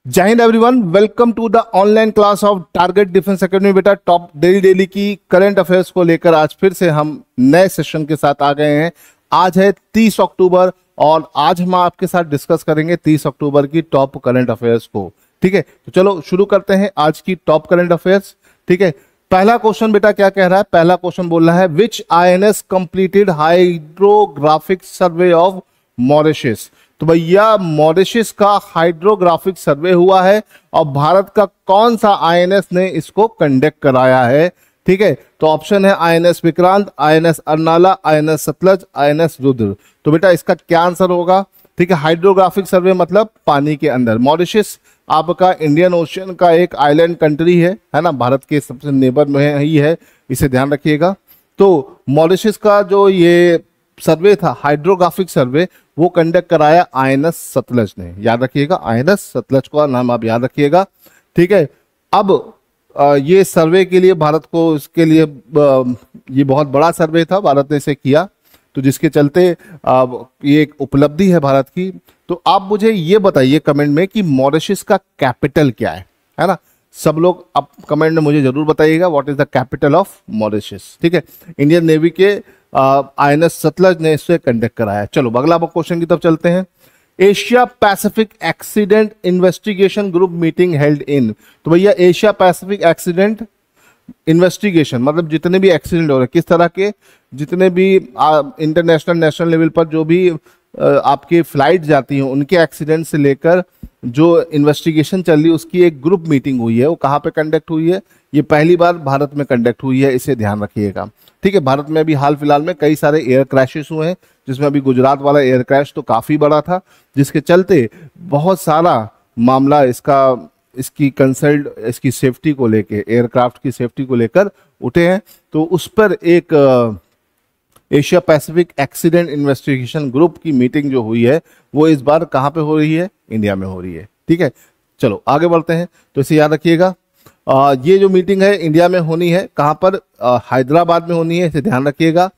जय हिंद everyone, welcome to the online class of target defence academy. बेटा, top daily की करंट अफेयर्स को लेकर आज फिर से हम नए सेशन के साथ आ गए हैं। आज है 30 अक्टूबर और आज हम आपके साथ डिस्कस करेंगे 30 अक्टूबर की टॉप करंट अफेयर्स को। ठीक है, तो चलो शुरू करते हैं आज की टॉप करंट अफेयर्स। ठीक है, पहला क्वेश्चन बेटा क्या कह रहा है? पहला क्वेश्चन बोल रहा है which INS completed hydrographic survey of Mauritius. तो भैया मॉरिशस का हाइड्रोग्राफिक सर्वे हुआ है और भारत का कौन सा आईएनएस ने इसको कंडक्ट कराया है? ठीक है, तो ऑप्शन है INS Vikrant, INS Arnala, INS Sutlej, INS Rudra. तो बेटा इसका क्या आंसर होगा? ठीक है, हाइड्रोग्राफिक सर्वे मतलब पानी के अंदर। मॉरिशस आपका इंडियन ओशियन का एक आइलैंड कंट्री है ना, भारत के सबसे नेबर में ही है, इसे ध्यान रखिएगा। तो मॉरिशस का जो ये सर्वे था, हाइड्रोग्राफिक सर्वे, वो कंडक्ट कराया आईएनएस सतलज ने। याद रखिएगा, आईएनएस सतलज का नाम आप याद रखिएगा। ठीक है, अब ये सर्वे के लिए भारत को, इसके लिए ये बहुत बड़ा सर्वे था, भारत ने इसे किया, तो जिसके चलते ये एक उपलब्धि है भारत की। तो आप मुझे ये बताइए कमेंट में कि मॉरिशस का कैपिटल क्या है ना? सब लोग आप कमेंट में मुझे जरूर बताइएगा what is the capital of Mauritius. ठीक है, इंडियन नेवी के आईएनएस सतलज ने इससे कंडक्ट कराया। चलो अगला क्वेश्चन की तरफ चलते हैं। Asia Pacific accident investigation group meeting held in. तो भैया एशिया पैसिफिक एक्सीडेंट इन्वेस्टिगेशन मतलब जितने भी एक्सीडेंट हो रहे, किस तरह के, जितने भी इंटरनेशनल नेशनल लेवल पर जो भी आपकी फ्लाइट जाती हैं उनके एक्सीडेंट से लेकर जो इन्वेस्टिगेशन चल रही है उसकी एक ग्रुप मीटिंग हुई है। वो कहाँ पे कंडक्ट हुई है? ये पहली बार भारत में कंडक्ट हुई है, इसे ध्यान रखिएगा। ठीक है, भारत में अभी हाल फिलहाल में कई सारे एयर क्रैशेस हुए हैं, जिसमें अभी गुजरात वाला एयर क्रैश तो काफी बड़ा था, जिसके चलते बहुत सारा मामला इसकी कंसल्ट, इसकी सेफ्टी को लेके, एयरक्राफ्ट की सेफ्टी को लेकर उठे हैं। तो उस पर एक Asia Pacific accident investigation group की मीटिंग जो हुई है वो इस बार कहाँ पे हो रही है? इंडिया में हो रही है। ठीक है, चलो आगे बढ़ते हैं। तो इसे याद रखिएगा, ये जो मीटिंग है इंडिया में होनी है, कहाँ पर? हैदराबाद में होनी है, इसे ध्यान रखिएगा।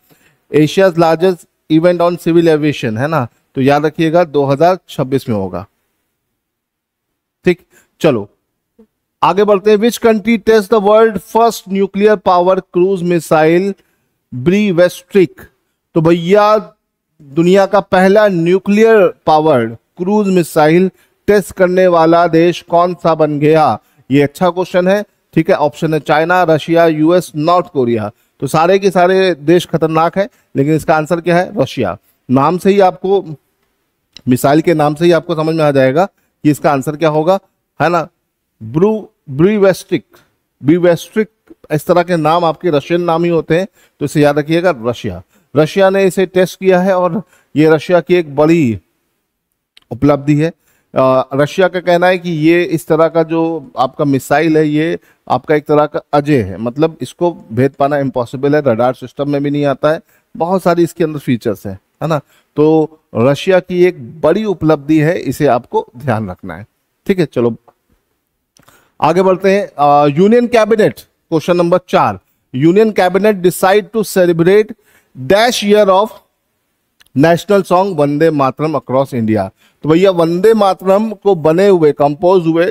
Asia's largest event on civil aviation है ना, तो याद रखिएगा 2026 में होगा। ठीक, चलो आगे बढ़ते हैं। Which country test the world first nuclear power cruise missile Burevestnik. तो भैया दुनिया का पहला nuclear powered cruise missile test करने वाला देश कौन सा बन गया? ये अच्छा क्वेश्चन है। ठीक है, ऑप्शन है China, Russia, US, north Korea. तो सारे के सारे देश खतरनाक है, लेकिन इसका आंसर क्या है? रशिया। नाम से ही आपको, मिसाइल के नाम से ही आपको समझ में आ जाएगा कि इसका आंसर क्या होगा, है ना? ब्रीवेस्ट्रिक, इस तरह के नाम आपके रशियन नाम ही होते हैं, तो इसे याद रखिएगा, रशिया ने इसे टेस्ट किया है और ये रशिया की एक बड़ी उपलब्धि है। रशिया का कहना है कि ये इस तरह का जो आपका मिसाइल है ये आपका एक तरह का अजय है, मतलब इसको भेद पाना इम्पॉसिबल है, रडार सिस्टम में भी नहीं आता है, बहुत सारी इसके अंदर फीचर्स है ना। तो रशिया की एक बड़ी उपलब्धि है, इसे आपको ध्यान रखना है। ठीक है, चलो आगे बढ़ते हैं। Union cabinet, question number 4, union cabinet decide to celebrate dash year of national song Vande Mataram across India. तो भैया वंदे मातरम को बने हुए, कंपोज हुए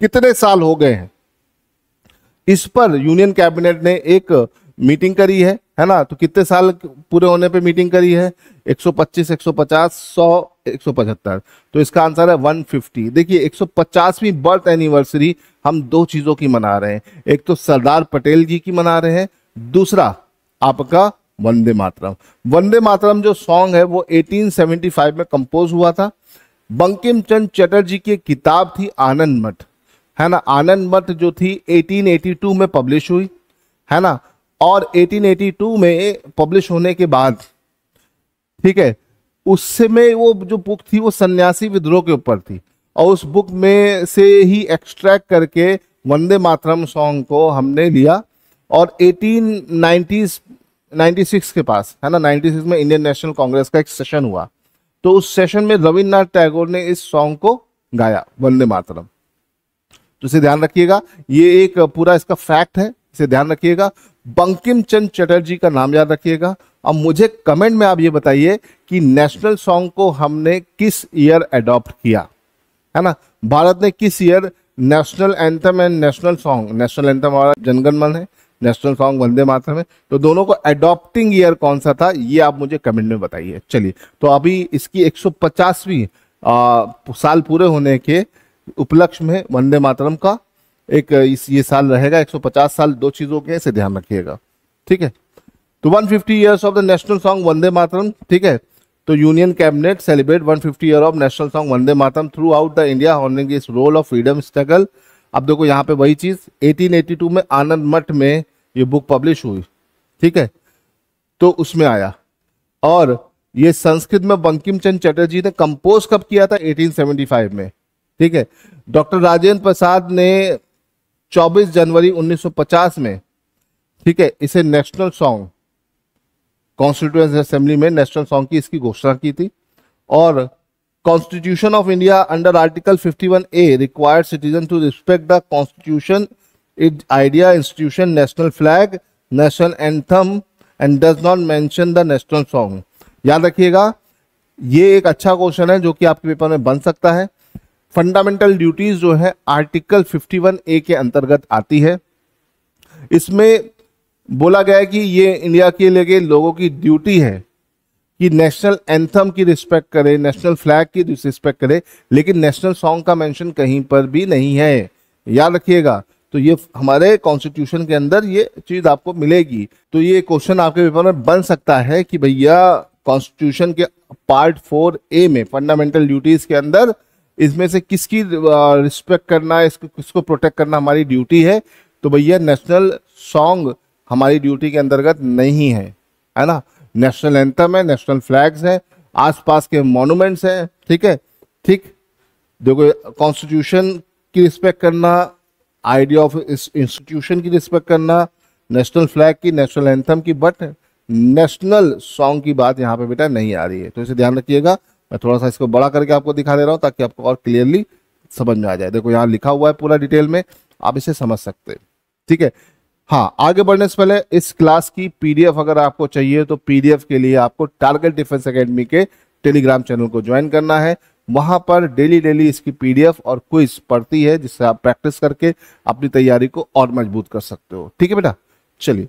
कितने साल हो गए हैं? इस पर यूनियन कैबिनेट ने एक मीटिंग करी है ना। तो कितने साल पूरे होने पे मीटिंग करी है? 125, 150, 100, 175। तो इसका आंसर है 150। देखिए 150वीं बर्थ एनिवर्सरी हम दो चीजों की मना रहे हैं, एक तो सरदार पटेल जी की मना रहे हैं, दूसरा आपका वंदे मातरम। वंदे मातरम जो सॉन्ग है वो 1875 में कंपोज हुआ था। बंकिम चंद्र चटर्जी की किताब थी आनंद मठ, है ना। आनंद मठ जो थी 1882 में पब्लिश हुई, है ना। और 1882 में पब्लिश होने के बाद, ठीक है, उस समय वो जो बुक थी वो सन्यासी विद्रोह के ऊपर थी, और उस बुक में से ही एक्सट्रैक्ट करके वंदे मातरम सॉन्ग को हमने लिया। और 1896 के पास, है ना, 96 में इंडियन नेशनल कांग्रेस का एक सेशन हुआ, तो उस सेशन में रविन्द्रनाथ टैगोर ने इस सॉन्ग को गाया, वंदे मातरम। तो इसे ध्यान रखिएगा, ये एक पूरा इसका फैक्ट है, इसे ध्यान रखिएगा। बंकिम चंद्र चटर्जी का नाम याद रखिएगा। अब मुझे कमेंट में आप ये बताइए कि नेशनल सॉन्ग को हमने किस ईयर अडॉप्ट किया, है ना। भारत ने किस year national anthem and national song, national anthem हमारा जनगण मन है, नेशनल सॉन्ग वंदे मातरम है, तो दोनों को अडॉप्टिंग ईयर कौन सा था, ये आप मुझे कमेंट में बताइए। चलिए, तो अभी इसकी 150वीं साल पूरे होने के उपलक्ष्य में वंदे मातरम का एक ये साल रहेगा। 150 साल दो चीजों के, इसे ध्यान रखिएगा, ठीक है। तो 150 years of the national song Vande Mataram, ठीक है। तो union cabinet celebrate 150 year of national song Vande Mataram throughout the India honouring its role of freedom struggle. अब देखो यहाँ पे वही चीज 1882 में आनंद मठ में ये बुक पब्लिश हुई, ठीक है, तो उसमें आया। और ये संस्कृत में बंकिम चंद्र चटर्जी ने कंपोज कब किया था, 1875 में, ठीक है। डॉक्टर राजेंद्र प्रसाद ने 24 जनवरी 1950 में, ठीक है, इसे नेशनल सॉन्ग कॉन्स्टिट्यूएंट असेंबली में नेशनल सॉन्ग की इसकी घोषणा की थी। और constitution of India under article 51A required citizen to respect the constitution, it idea, institution, national flag, national anthem and does not mention the national song. याद रखिएगा, ये एक अच्छा क्वेश्चन है जो कि आपके पेपर में बन सकता है। फंडामेंटल ड्यूटीज जो है आर्टिकल 51A के अंतर्गत आती है। इसमें बोला गया है कि ये इंडिया के लिए लोगों की ड्यूटी है कि नेशनल एंथम की रिस्पेक्ट करे, नेशनल फ्लैग की रिस्पेक्ट करे, लेकिन नेशनल सॉन्ग का मेंशन कहीं पर भी नहीं है, याद रखिएगा। तो ये हमारे कॉन्स्टिट्यूशन के अंदर ये चीज आपको मिलेगी। तो ये क्वेश्चन आपके पेपर में बन सकता है कि भैया कॉन्स्टिट्यूशन के पार्ट 4A में फंडामेंटल ड्यूटीज के अंदर इसमें से किसकी रिस्पेक्ट करना, इसको किसको प्रोटेक्ट करना हमारी ड्यूटी है। तो भैया नेशनल सॉन्ग हमारी ड्यूटी के अंतर्गत नहीं है ना। नेशनल एंथम है, नेशनल फ्लैग्स है, आसपास के मॉन्यूमेंट्स हैं, ठीक है, ठीक। देखो, कॉन्स्टिट्यूशन की रिस्पेक्ट करना, आइडिया ऑफ इंस्टीट्यूशन की रिस्पेक्ट करना, नेशनल फ्लैग की, नेशनल एंथम की, बट नेशनल सॉन्ग की बात यहाँ पे बेटा नहीं आ रही है। तो इसे ध्यान रखिएगा। मैं थोड़ा सा इसको बड़ा करके आपको दिखा दे रहा हूँ ताकि आपको और क्लियरली समझ में आ जाए। देखो यहाँ लिखा हुआ है पूरा डिटेल में, आप इसे समझ सकते हैं, ठीक है। हाँ, आगे बढ़ने से पहले इस क्लास की पीडीएफ अगर आपको चाहिए तो पीडीएफ के लिए आपको टारगेट डिफेंस एकेडमी के टेलीग्राम चैनल को ज्वाइन करना है। वहां पर डेली इसकी पीडीएफ और क्विज पढ़ती है, जिससे आप प्रैक्टिस करके अपनी तैयारी को और मजबूत कर सकते हो, ठीक है बेटा। चलिए,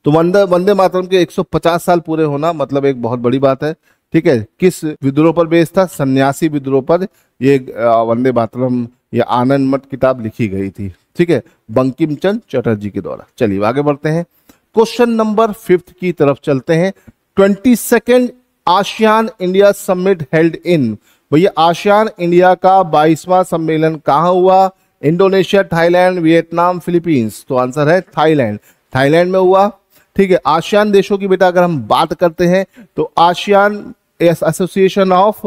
तो वंदे मातरम के 150 साल पूरे होना मतलब एक बहुत बड़ी बात है, ठीक है। किस विद्रोह पर बेस्ड था, सन्यासी विद्रोह पर ये वंदे मातरम या आनंद मठ किताब लिखी गई थी, ठीक है, बंकिम चंद्र चटर्जी के द्वारा। चलिए आगे बढ़ते हैं, क्वेश्चन नंबर 5 की तरफ चलते हैं। 22nd ASEAN India summit held in, भैया आसियान इंडिया का 22वां सम्मेलन कहां हुआ, इंडोनेशिया, थाईलैंड, वियतनाम, फिलीपींस। तो आंसर है थाईलैंड, थाईलैंड में हुआ, ठीक है। आसियान देशों की बेटा अगर हम बात करते हैं तो ASEAN association of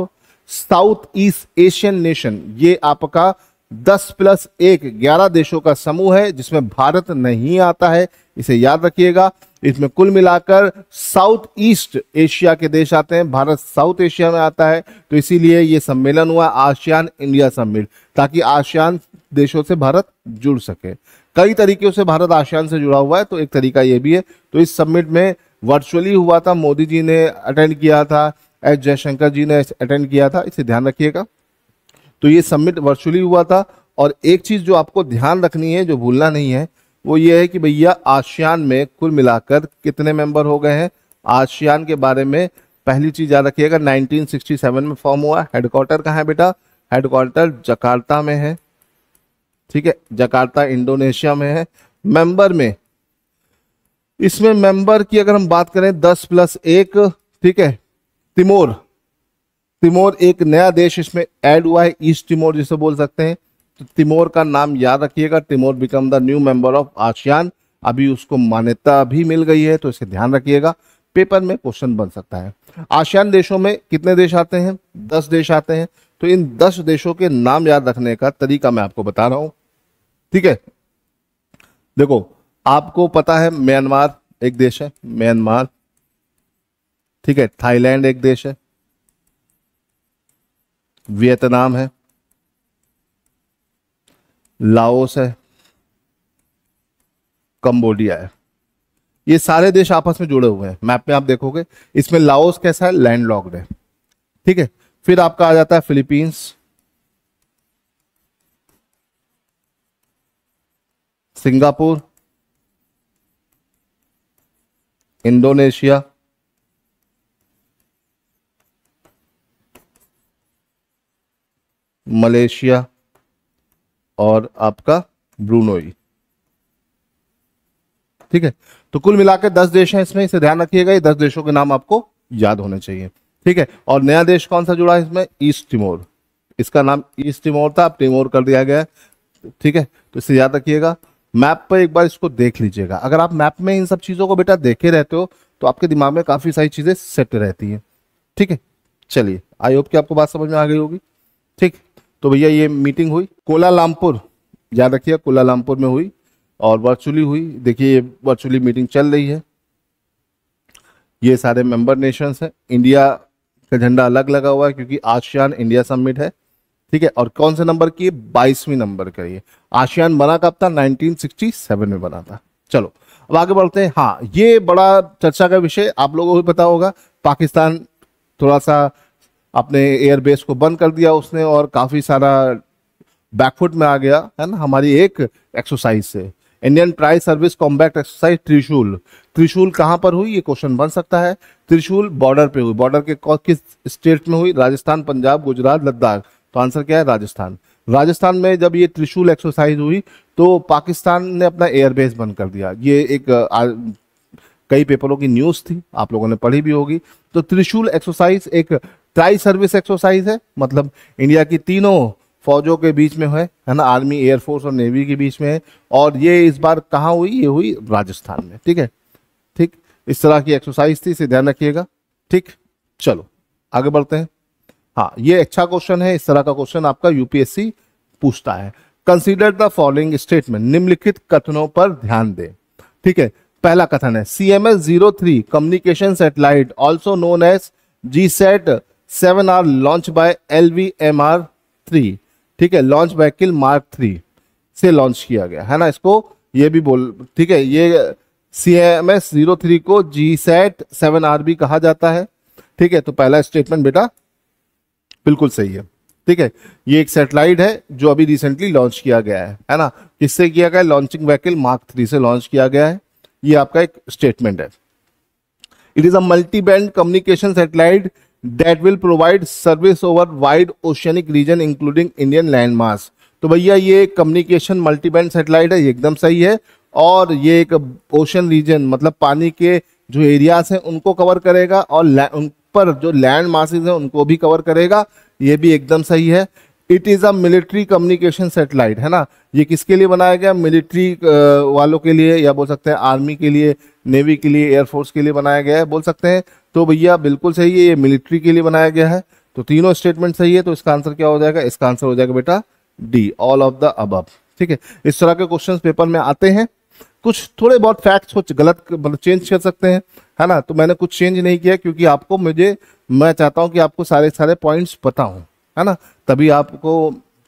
south east Asian nation, ये आपका 10+1 11 देशों का समूह है जिसमें भारत नहीं आता है, इसे याद रखिएगा। इसमें कुल मिलाकर साउथ ईस्ट एशिया के देश आते हैं, भारत साउथ एशिया में आता है, तो इसीलिए ये सम्मेलन हुआ आसियान इंडिया समिट, ताकि आसियान देशों से भारत जुड़ सके। कई तरीकों से भारत आसियान से जुड़ा हुआ है, तो एक तरीका ये भी है। तो इस समिट में वर्चुअली हुआ था, मोदी जी ने अटेंड किया था, एस जयशंकर जी ने अटेंड किया था, इसे ध्यान रखिएगा। तो ये समिट वर्चुअली हुआ था। और एक चीज जो आपको ध्यान रखनी है, जो भूलना नहीं है, वो ये है कि भैया आसियान में कुल मिलाकर कितने मेंबर हो गए हैं। आसियान के बारे में पहली चीज याद रखिएगा, 1967 में फॉर्म हुआ। हेडक्वार्टर कहाँ है बेटा, हेडक्वार्टर जकार्ता में है, ठीक है, जकार्ता इंडोनेशिया में है। मेंबर में, इसमें मेंबर की अगर हम बात करें 10+1, ठीक है। तिमोर, तिमोर एक नया देश इसमें ऐड हुआ है, ईस्ट तिमोर जिसे बोल सकते हैं। तो तिमोर का नाम याद रखिएगा, Timor become the new member of ASEAN, अभी उसको मान्यता भी मिल गई है, तो इसे ध्यान रखिएगा, पेपर में क्वेश्चन बन सकता है। आसियान देशों में कितने देश आते हैं, 10 देश आते हैं। तो इन 10 देशों के नाम याद रखने का तरीका मैं आपको बता रहा हूं, ठीक है। देखो, आपको पता है म्यांमार एक देश है, म्यांमार, ठीक है, थाईलैंड एक देश है, वियतनाम है, लाओस है, कंबोडिया है। ये सारे देश आपस में जुड़े हुए हैं। मैप में आप देखोगे इसमें लाओस कैसा है, लैंडलॉक्ड है, ठीक है। फिर आपका आ जाता है फिलीपींस, सिंगापुर, इंडोनेशिया, मलेशिया और आपका ब्रूनोई। ठीक है, तो कुल मिलाकर 10 देश हैं इसमें, इसे ध्यान रखिएगा, ये 10 देशों के नाम आपको याद होने चाहिए। ठीक है, और नया देश कौन सा जुड़ा है इसमें? East Timor. इसका नाम ईस्ट तिमोर था, अब तिमोर कर दिया गया है। ठीक है, तो इसे याद रखिएगा। मैप पर एक बार इसको देख लीजिएगा। अगर आप मैप में इन सब चीजों को बेटा देखे रहते हो तो आपके दिमाग में काफी सारी चीजें सेट रहती हैं। ठीक है, चलिए, आई होप कि आपको बात समझ में आ गई होगी। ठीक, तो भैया ये मीटिंग हुई कोलालमपुर, याद रखिए कोलालमपुर में हुई और वर्चुअली हुई। देखिए ये वर्चुअली मीटिंग चल रही है, ये सारे मेंबर नेशंस हैं। इंडिया का झंडा अलग लगा हुआ है क्योंकि आसियान इंडिया समिट है। ठीक है, और कौन से नंबर की? 22वीं नंबर का। ये आसियान बना कब था? 1967 में बना था। चलो अब आगे बढ़ते हैं। हाँ, ये बड़ा चर्चा का विषय, आप लोगों को भी पता होगा, पाकिस्तान थोड़ा सा अपने एयरबेस को बंद कर दिया उसने और काफी सारा बैकफुट में आ गया है ना हमारी एक एक्सरसाइज से। Indian tri service combat exercise त्रिशूल। त्रिशूल कहां पर हुई? ये क्वेश्चन बन सकता है। त्रिशूल बॉर्डर पे हुई। बॉर्डर के किस स्टेट में हुई? राजस्थान, पंजाब, गुजरात, लद्दाख। तो आंसर क्या है? राजस्थान। राजस्थान में जब ये त्रिशूल एक्सरसाइज हुई तो पाकिस्तान ने अपना एयरबेस बंद कर दिया। ये एक कई पेपरों की न्यूज थी, आप लोगों ने पढ़ी भी होगी। तो त्रिशूल एक्सरसाइज एक ट्राई सर्विस एक्सरसाइज है, मतलब इंडिया की तीनों फौजों के बीच में है ना, आर्मी, एयरफोर्स और नेवी के बीच में है। और ये इस बार कहाँ हुई? ये हुई राजस्थान में। ठीक है, ठीक, इस तरह की एक्सरसाइज थी, इसे ध्यान रखिएगा। ठीक, चलो आगे बढ़ते हैं। हाँ, ये अच्छा क्वेश्चन है, इस तरह का क्वेश्चन आपका यूपीएससी पूछता है। कंसीडर द फॉलोइंग स्टेटमेंट, निम्नलिखित कथनों पर ध्यान दें। ठीक है, पहला कथन है CMS-03 communication satellite also known as GSAT-7R launch by LVMR-3। ठीक है, लॉन्च व्हीकल मार्क 3 से लॉन्च किया गया है ना। इसको ये भी बोल, ठीक है, ये CMS-03 को GSAT-7R भी कहा जाता है। ठीक है, तो पहला स्टेटमेंट बेटा बिल्कुल सही है। ठीक है, ये एक सैटेलाइट है जो अभी रिसेंटली लॉन्च किया गया है ना। किससे किया गया? लॉन्चिंग व्हीकल मार्क 3 से लॉन्च किया गया है। ये आपका एक स्टेटमेंट है। It is a multi band communication satellite that will provide service over wide oceanic region including Indian land mass. तो भैया ये कम्युनिकेशन मल्टी बैंड सैटेलाइट है, ये एकदम सही है। और ये एक ओशन रीजन मतलब पानी के जो एरियाज हैं उनको कवर करेगा और उन पर जो लैंड मासेस हैं उनको भी कवर करेगा, ये भी एकदम सही है। It is a military communication satellite है ना। ये किसके लिए बनाया गया? मिलिट्री वालों के लिए, या बोल सकते हैं आर्मी के लिए, नेवी के लिए, एयरफोर्स के लिए बनाया गया है, बोल सकते हैं। तो भैया बिल्कुल सही है, ये मिलिट्री के लिए बनाया गया है। तो तीनों स्टेटमेंट सही है। तो इसका आंसर क्या हो जाएगा? इसका आंसर हो जाएगा बेटा D, all of the above. ठीक है, इस तरह के क्वेश्चन पेपर में आते हैं। कुछ थोड़े बहुत फैक्ट्स कुछ गलत मतलब चेंज कर सकते हैं है ना। तो मैंने कुछ चेंज नहीं किया क्योंकि आपको मैं चाहता हूं कि आपको सारे पॉइंट्स पता हों है ना, तभी आपको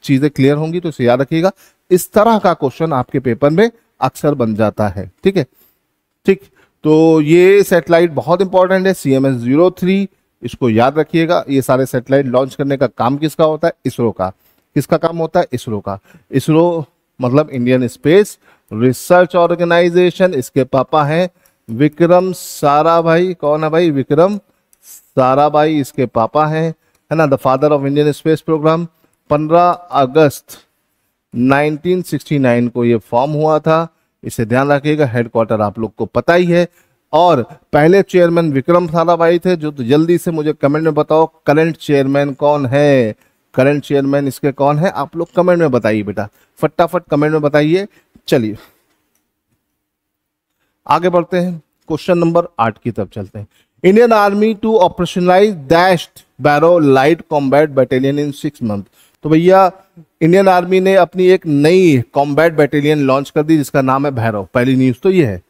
चीजें क्लियर होंगी। तो इसे याद रखिएगा, इस तरह का क्वेश्चन आपके पेपर में अक्सर बन जाता है। ठीक है, ठीक, तो ये सैटेलाइट बहुत इंपॉर्टेंट है, CMS-03, इसको याद रखिएगा। ये सारे सैटेलाइट लॉन्च करने का काम किसका होता है? इसरो का। किसका काम होता है? इसरो का। इसरो मतलब इंडियन स्पेस रिसर्च ऑर्गेनाइजेशन। इसके पापा हैं विक्रम साराभाई। कौन है भाई? विक्रम साराभाई इसके पापा हैं है ना, the father of Indian space programme. 15 अगस्त 1969 को ये फॉर्म हुआ था, इसे ध्यान रखिएगा। हेडक्वार्टर आप लोग को पता ही है। और पहले चेयरमैन विक्रम साराभाई थे। जो तो जल्दी से मुझे कमेंट में बताओ करंट चेयरमैन कौन है? करंट चेयरमैन इसके कौन है? आप लोग कमेंट में बताइए बेटा, फटाफट कमेंट में बताइए। चलिए आगे बढ़ते हैं, क्वेश्चन नंबर 8 की तरफ चलते हैं। Indian army to operationalise dashed Bhairav light combat battalion in 6 month. तो भैया इंडियन आर्मी ने अपनी एक नई कॉम्बैट बटालियन लॉन्च कर दी जिसका नाम है भैरव। पहली न्यूज तो ये है,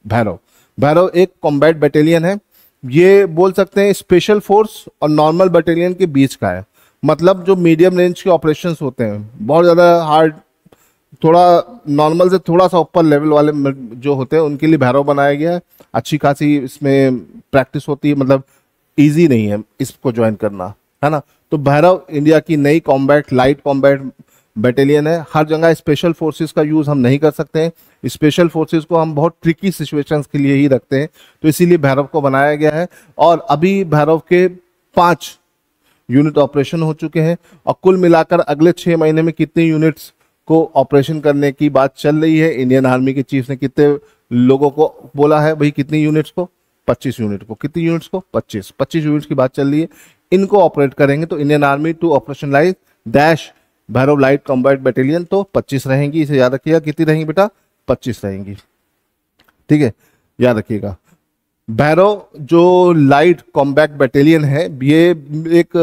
भैरव। भैरव एक कॉम्बैट बटालियन है। ये बोल सकते हैं स्पेशल फोर्स और नॉर्मल बटालियन के बीच का है। मतलब जो मीडियम रेंज के ऑपरेशंस होते हैं, बहुत ज़्यादा हार्ड, थोड़ा नॉर्मल से थोड़ा सा ऊपर लेवल वाले जो होते हैं उनके लिए भैरव बनाया गया है। अच्छी खासी इसमें प्रैक्टिस होती है, मतलब इजी नहीं है इसको ज्वाइन करना है ना। तो भैरव इंडिया की नई कॉम्बैट लाइट कॉम्बैट बैटेलियन है। हर जगह स्पेशल फोर्सेस का यूज हम नहीं कर सकते हैं, स्पेशल फोर्सेस को हम बहुत ट्रिकी सिचुएशंस के लिए ही रखते हैं, तो इसीलिए भैरव को बनाया गया है। और अभी भैरव के 5 यूनिट ऑपरेशन हो चुके हैं, और कुल मिलाकर अगले 6 महीने में कितने यूनिट्स को ऑपरेशन करने की बात चल रही है। इंडियन आर्मी के चीफ ने कितने लोगों को बोला है भाई, कितनी यूनिट्स को, 25 यूनिट को। कितनी यूनिट्स को, 25 यूनिट्स की बात चल रही है। इनको ऑपरेट करेंगे तो Indian army to operationalise dash Bhairav light combat battalion, तो 25 रहेंगी। इसे याद रखिएगा, कितनी रहेंगी बेटा, 25 रहेंगी। ठीक है, याद रखिएगा। भैरव जो लाइट कॉम्बैट बैटेलियन है, ये एक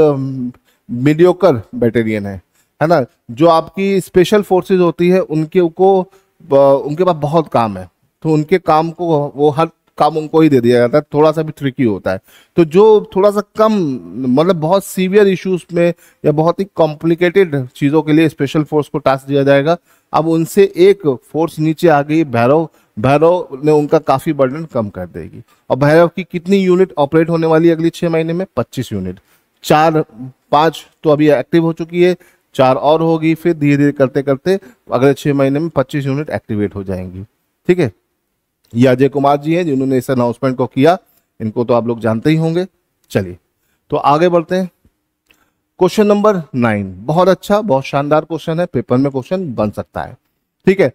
मीडियोकर बैटेलियन है ना। जो आपकी स्पेशल फोर्सेस होती है उनके पास बहुत काम है, तो उनके काम को वो हर काम उनको ही दे दिया जाता है, थोड़ा सा भी ट्रिकी होता है। तो जो थोड़ा सा कम, मतलब बहुत सीवियर इश्यूज में या बहुत ही कॉम्प्लिकेटेड चीज़ों के लिए स्पेशल फोर्स को टास्क दिया जाएगा। अब उनसे एक फोर्स नीचे आ गई भैरव ने उनका काफ़ी बर्डन कम कर देगी। और भैरव की कितनी यूनिट ऑपरेट होने वाली है अगली 6 महीने में, 25 यूनिट। 5 तो अभी एक्टिव हो चुकी है, 4 और होगी, फिर धीरे धीरे करते करते अगले 6 महीने में 25 यूनिट एक्टिवेट हो जाएंगी। ठीक है, ये अजय कुमार जी हैं जिन्होंने इस अनाउंसमेंट को किया, इनको तो आप लोग जानते ही होंगे। चलिए तो आगे बढ़ते हैं। क्वेश्चन नंबर 9, बहुत अच्छा, बहुत शानदार क्वेश्चन है, पेपर में क्वेश्चन बन सकता है। ठीक है,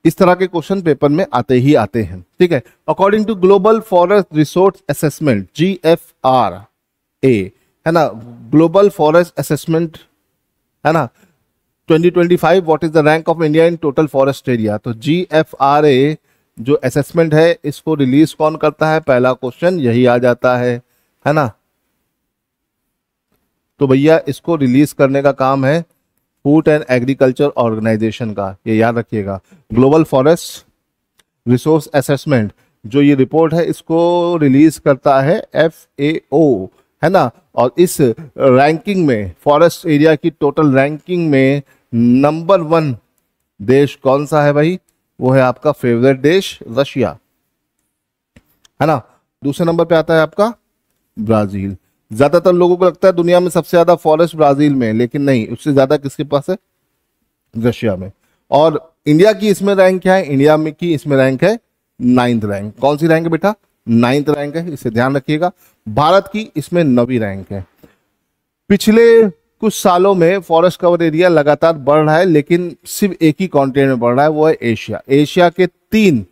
इस तरह के क्वेश्चन पेपर में आते ही आते हैं। ठीक है, according to global forest resource assessment GFRA, है ना, ग्लोबल फॉरेस्ट असेसमेंट, है ना, 2025, what is the rank of India in total forest area. तो GFRA जो असेसमेंट है, इसको रिलीज कौन करता है, पहला क्वेश्चन यही आ जाता है ना। तो भैया इसको रिलीज करने का काम है फूड एंड एग्रीकल्चर ऑर्गेनाइजेशन का, ये याद रखिएगा। ग्लोबल फॉरेस्ट रिसोर्स असेसमेंट जो ये रिपोर्ट है, इसको रिलीज करता है FAO, है ना। और इस रैंकिंग में, फॉरेस्ट एरिया की टोटल रैंकिंग में नंबर 1 देश कौन सा है भाई, वो है आपका फेवरेट देश रशिया, है ना। दूसरे नंबर पे आता है आपका ब्राजील। ज्यादातर लोगों को लगता है दुनिया में सबसे ज्यादा फॉरेस्ट ब्राजील में, लेकिन नहीं, उससे ज्यादा किसके पास है, रशिया में। और इंडिया की इसमें रैंक क्या है, इंडिया में की इसमें रैंक है 9th रैंक। कौन सी रैंक है बेटा, 9th रैंक है, इसे ध्यान रखिएगा। भारत की इसमें 9वीं रैंक है। पिछले कुछ सालों में फॉरेस्ट कवर एरिया लगातार बढ़ रहा है, लेकिन सिर्फ एक ही कॉन्टिनेंट में बढ़ रहा है, वो है एशिया। एशिया के 3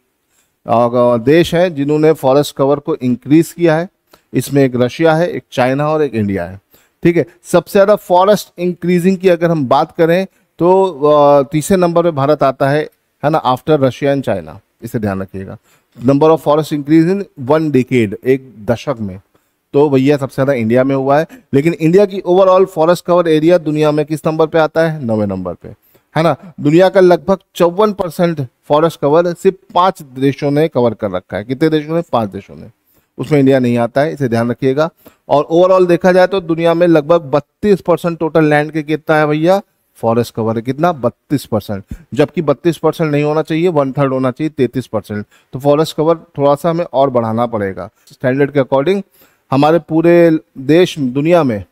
देश हैं जिन्होंने फॉरेस्ट कवर को इंक्रीज किया है। इसमें एक रशिया है, एक चाइना और एक इंडिया है। ठीक है, सबसे ज्यादा फॉरेस्ट इंक्रीजिंग की अगर हम बात करें तो तीसरे नंबर पे भारत आता है ना, आफ्टर रशिया एंड चाइना। इसे ध्यान रखिएगा। Number of forest increase in 1 decade, एक दशक में, तो भैया सबसे ज्यादा इंडिया में हुआ है। लेकिन इंडिया की ओवरऑल फॉरेस्ट कवर एरिया दुनिया में किस नंबर पे आता है, 9वें नंबर पे, है ना। दुनिया का लगभग 54% फॉरेस्ट कवर सिर्फ 5 देशों ने कवर कर रखा है। कितने देशों ने, 5 देशों ने, उसमें इंडिया नहीं आता है, इसे ध्यान रखिएगा। और ओवरऑल देखा जाए तो दुनिया में लगभग 32% टोटल लैंड के कितना है भैया, फॉरेस्ट कवर है कितना, 32%। जबकि 32% नहीं होना चाहिए, 1/3 होना चाहिए, 33%। तो फॉरेस्ट कवर थोड़ा सा हमें और बढ़ाना पड़ेगा। स्टैंडर्ड के अकॉर्डिंग हमारे पूरे देश दुनिया में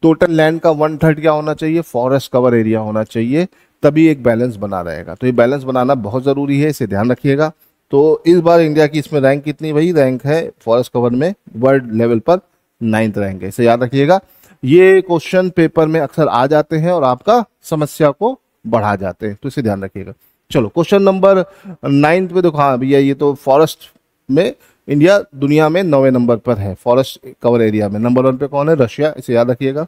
टोटल लैंड का 1/3 क्या होना चाहिए, फॉरेस्ट कवर एरिया होना चाहिए, तभी एक बैलेंस बना रहेगा। तो ये बैलेंस बनाना बहुत ज़रूरी है, इसे ध्यान रखिएगा। तो इस बार इंडिया की इसमें रैंक कितनी भाई, रैंक है फॉरेस्ट कवर में वर्ल्ड लेवल पर 9th रैंक है, इसे याद रखिएगा। ये क्वेश्चन पेपर में अक्सर आ जाते हैं और आपका समस्या को बढ़ा जाते हैं, तो इसे ध्यान रखिएगा। चलो क्वेश्चन नंबर 9 पे देखो। हाँ भैया, ये तो फॉरेस्ट में इंडिया दुनिया में 9वें नंबर पर है, फॉरेस्ट कवर एरिया में। नंबर 1 पे कौन है, रशिया, इसे याद रखिएगा।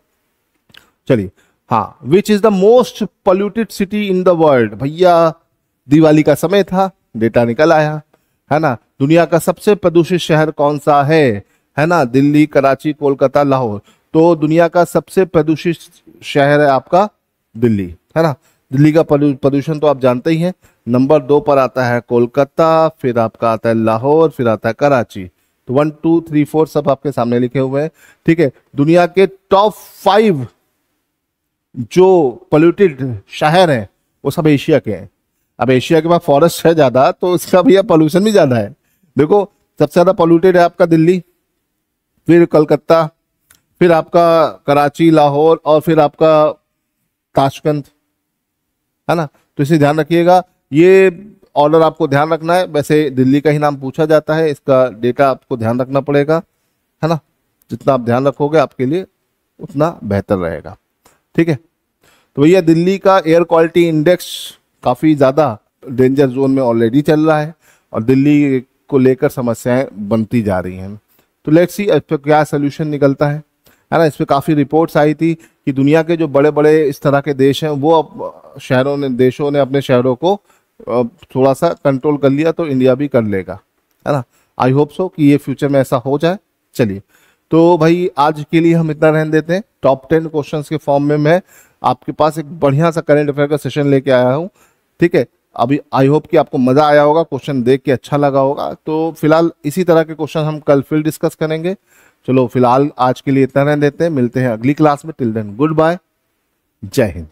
चलिए, हाँ, which is the most polluted city in the world. भैया दिवाली का समय था, डेटा निकल आया, है ना। दुनिया का सबसे प्रदूषित शहर कौन सा है ना, दिल्ली, कराची, कोलकाता, लाहौर। तो दुनिया का सबसे प्रदूषित शहर है आपका दिल्ली, है ना। दिल्ली का प्रदूषण तो आप जानते ही हैं। नंबर 2 पर आता है कोलकाता, फिर आपका आता है लाहौर, फिर आता है कराची। तो 1 2 3 4 सब आपके सामने लिखे हुए हैं। ठीक है, दुनिया के टॉप 5 जो पोल्यूटेड शहर हैं वो सब एशिया के हैं। अब एशिया के पास फॉरेस्ट है ज्यादा, तो इसका भैया पोल्यूशन भी ज्यादा है। देखो, सबसे ज्यादा पोल्यूटेड है आपका दिल्ली, फिर कलकत्ता, फिर आपका कराची, लाहौर, और फिर आपका ताशकंद, है ना। तो इसे ध्यान रखिएगा, ये ऑर्डर आपको ध्यान रखना है। वैसे दिल्ली का ही नाम पूछा जाता है, इसका डेटा आपको ध्यान रखना पड़ेगा, है ना। जितना आप ध्यान रखोगे आपके लिए उतना बेहतर रहेगा, ठीक है। तो भैया दिल्ली का एयर क्वालिटी इंडेक्स काफ़ी ज़्यादा डेंजर जोन में ऑलरेडी चल रहा है और दिल्ली को लेकर समस्याएं बनती जा रही हैं। तो लेट्स सी इस पर क्या सोल्यूशन निकलता है ना। इस पर काफ़ी रिपोर्ट्स आई थी कि दुनिया के जो बड़े बड़े इस तरह के देश हैं वो अब देशों ने अपने शहरों को थोड़ा सा कंट्रोल कर लिया, तो इंडिया भी कर लेगा, है ना। आई होप सो कि ये फ्यूचर में ऐसा हो जाए। चलिए, तो भाई आज के लिए हम इतना रहने देते हैं। टॉप 10 क्वेश्चंस के फॉर्म में मैं आपके पास एक बढ़िया सा करंट अफेयर का सेशन लेके आया हूँ, ठीक है। अभी आई होप कि आपको मज़ा आया होगा, क्वेश्चन देख के अच्छा लगा होगा। तो फिलहाल इसी तरह के क्वेश्चन हम कल फिर डिस्कस करेंगे। चलो फिलहाल आज के लिए इतना रहने देते हैं, मिलते हैं अगली क्लास में। टिल देन गुड बाय, जय हिंद।